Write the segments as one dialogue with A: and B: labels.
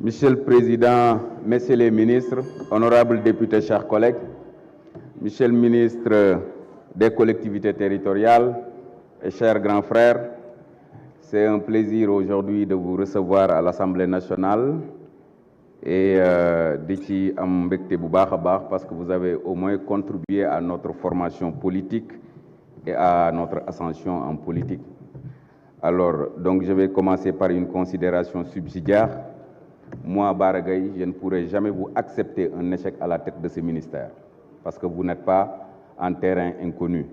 A: Monsieur le Président, Messieurs les ministres, honorables députés, chers collègues, Monsieur le ministre des collectivités territoriales et chers grands frères, c'est un plaisir aujourd'hui de vous recevoir à l'Assemblée nationale et di ci am mbégte bu baax a baax parce que vous avez au moins contribué à notre formation politique et à notre ascension en politique. Alors, donc je vais commencer par une considération subsidiaire. Moi, Bara Gaye, je ne pourrai jamais vous accepter un échec à la tête de ce ministère parce que vous n'êtes pas en terrain inconnu.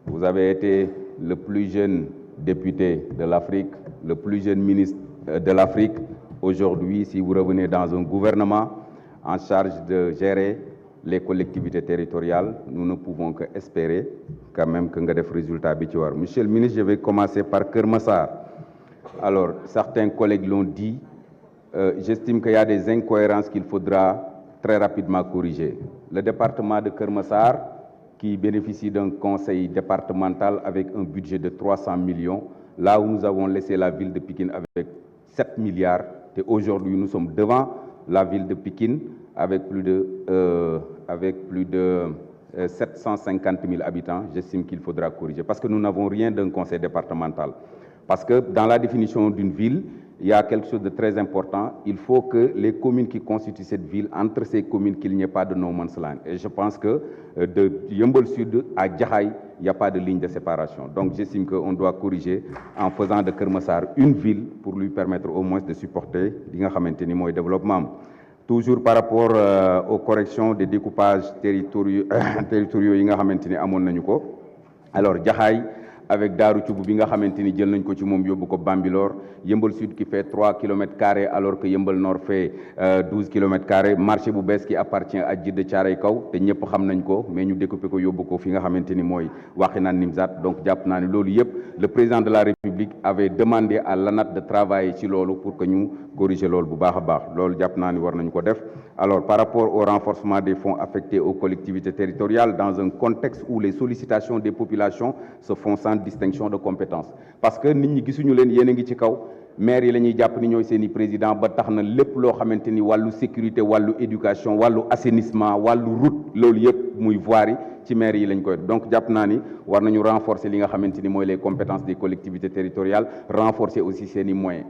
A: Vous avez été le plus jeune député de l'Afrique, le plus jeune ministre de l'Afrique. Aujourd'hui, si vous revenez dans un gouvernement en charge de gérer les collectivités territoriales, nous ne pouvons que espérer quand même que nga def résultat bi ci war. Monsieur le ministre, je vais commencer par Keur Massar. Alors, certains collègues l'ont dit, j'estime qu'il y a des incohérences qu'il faudra très rapidement corriger. Le département de Keur Massar, qui bénéficie d'un conseil départemental avec un budget de 300 millions, là où nous avons laissé la ville de Pikine avec 7 milliards, et aujourd'hui nous sommes devant la ville de Pikine avec plus de 750 000 habitants, j'estime qu'il faudra corriger. Parce que nous n'avons rien d'un conseil départemental. Parce que dans la définition d'une ville, il y a quelque chose de très important. Il faut que les communes qui constituent cette ville, entre ces communes, qu'il n'y ait pas de no man's land. Et je pense que de Yeumbeul Sud à Jaxaay, il n'y a pas de ligne de séparation. Donc j'estime qu'on doit corriger en faisant de Keur Massar une ville pour lui permettre au moins de supporter li nga xamante ni mooy développement. Toujours par rapport aux corrections des découpages territoriaux yi nga xamante ni amoon nañu ko. Alors Jaxaay avec Daaru Cubb bi nga xamante ni jël nañ ko ci moom yóbbu ko Bambilor, Yeumbeul Sud qui fait 3 km² alors que Yeumbeul Nord fait 12 km², marché bu bees qui appartient à Djiddah Thiaroye Kaw te ñëpp xam nañ ko mais ñu découpé ko yóbbu ko fi nga xamante ni mooy Wakhinane Nimzatt. Donc jàpp naa ne loolu yëpp le président de la République avait demandé à l'ANAT de travailler ci loolu pour que ñu corriger loolu bu baax a baax loolu jàpp naa ni war nañu ko def. Alors par rapport au renforcement des fonds affectés aux collectivités territoriales dans un contexte où les sollicitations des populations se font sans distinction de compétences, parce que nit ñi gisuñu leen yéen a ngi ci kaw maire yi la ñuy jàpp ni ñooy seen i président ba tax na lépp loo xamante ni wàllu sécurité wàllu éducation wàllu assainissement wàllu route loolu yëpp muy voirie ci maire yi lañ koy donc jàpp naa ni war nañu renforcer li nga xamante ni mooy les compétences des collectivités territoriales, renforcer aussi seen i moyens.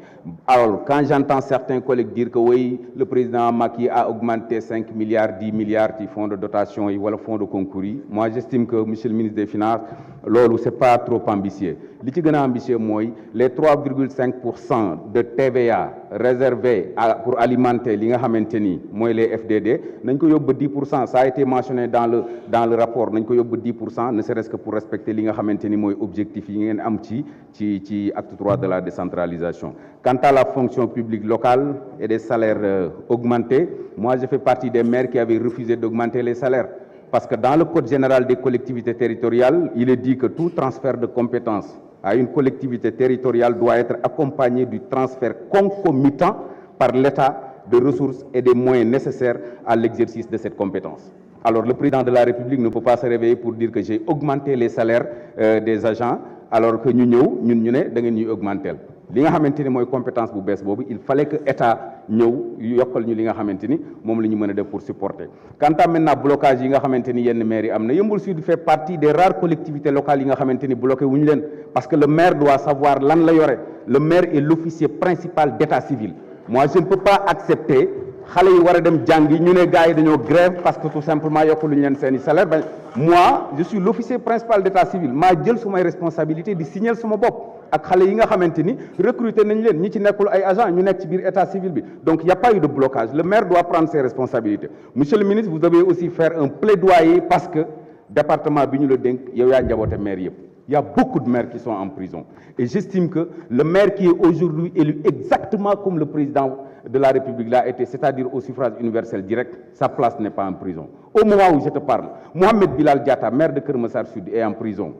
A: Alors quand j'entends certains collègues dire que oui, le président Macky a augmenté 5 milliards 10 milliards ci fonds de dotation yi wala fonds de concours yi, moi j'estime que monsieur le ministre des finances loolu c'est pas trop ambitieux. Li ci gën a ambitieux mooy les 3,5% de TVA réservés pour alimenter li nga xamante ni mooy les FDD nañ ko yóbbu 10%. Ça a été mentionné dans le rapport, nañ ko yóbbu 10%, ne serait-ce que pour respecter li nga xamante ni mooy objectif yi ngeen am ci acte 3 de la décentralisation. Quant à la fonction publique locale et des salaires augmentés, moi je fais partie des maires qui avaient refusé d'augmenter les salaires. Parce que dans le Code général des collectivités territoriales, il est dit que tout transfert de compétences à une collectivité territoriale doit être accompagné du transfert concomitant par l'État de ressources et des moyens nécessaires à l'exercice de cette compétence. Alors le président de la République ne peut pas se réveiller pour dire que j'ai augmenté les salaires des agents alors que ñu ne da ngeen ñuy augmenter li nga xamante ni mooy compétence bu bees boobu, il fallait que État ñëw yokkal ñu li nga xamante ni moom la ñu mën a def pour supporter. Quant à maintenant blocage yi nga xamante ni yenn maires yi am na, Yeumbeul Sud fait partie des rares collectivités locales yi nga xamante ni bloqué wuñu leen parce que le maire doit savoir lan la yore. Le maire est l'officier principal d'état civil. Moi je ne peux pas accepter xale yi war a dem jàngi ñu ne gars yi dañoo grève parce que tout simplement yokkaluñu leen seeni salaire. Ben moi je suis l'officier principal d'état civil, maa jël sumay responsabilité di signer suma bopp ak xale yi nga xamante ni recruter nañ leen ñi ci nekkul ay agent ñu nekk ci biir état civil bi. Donc il y a pas eu de blocage, le maire doit prendre ses responsabilités. Monsieur le ministre, vous devez aussi faire un plaidoyer parce que département bi ñu la dénk yow yaa njaboote maire yëpp. Il y a beaucoup de maires qui sont en prison et j'estime que le maire qui est aujourd'hui élu exactement comme le président de la République l'a été, c'est-à-dire au suffrage universel direct, sa place n'est pas en prison. Au moment où je te parle, Mohamed Bilal Diatta, maire de Keur Massar Sud, est en prison.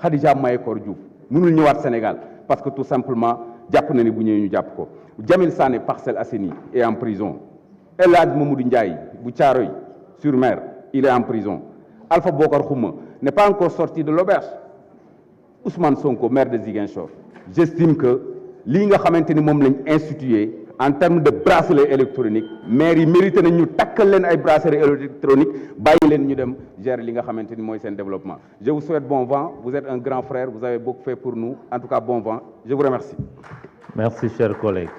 A: Khadija Mayekor Diouf mënul ñëwaat Sénégal parce que tout simplement jàpp na ni bu ñëwee ñu jàpp ko. Jamil Sané, Parcelles Assainies, est en prison. El Hadj Mamadou Ndiaye bu Thiaroye sur Mer, il est en prison. Alpha Bokar Khouma n'est pas encore sorti de l'auberge. Ousmane Sonko, maire de Ziguinchor, j'estime que lii nga xamante ni moom lañ institué en termes de bracelet électronique maire yi mérité nañ ñu takkal leen ay bracelet électronique bàyyi leen ñu dem gérer li nga xamante ni mooy seen développement. Je vous souhaite bon vent, vous êtes un grand frère, vous avez beaucoup fait pour nous, en tout cas bon vent, je vous remercie.
B: Merci chers collègues.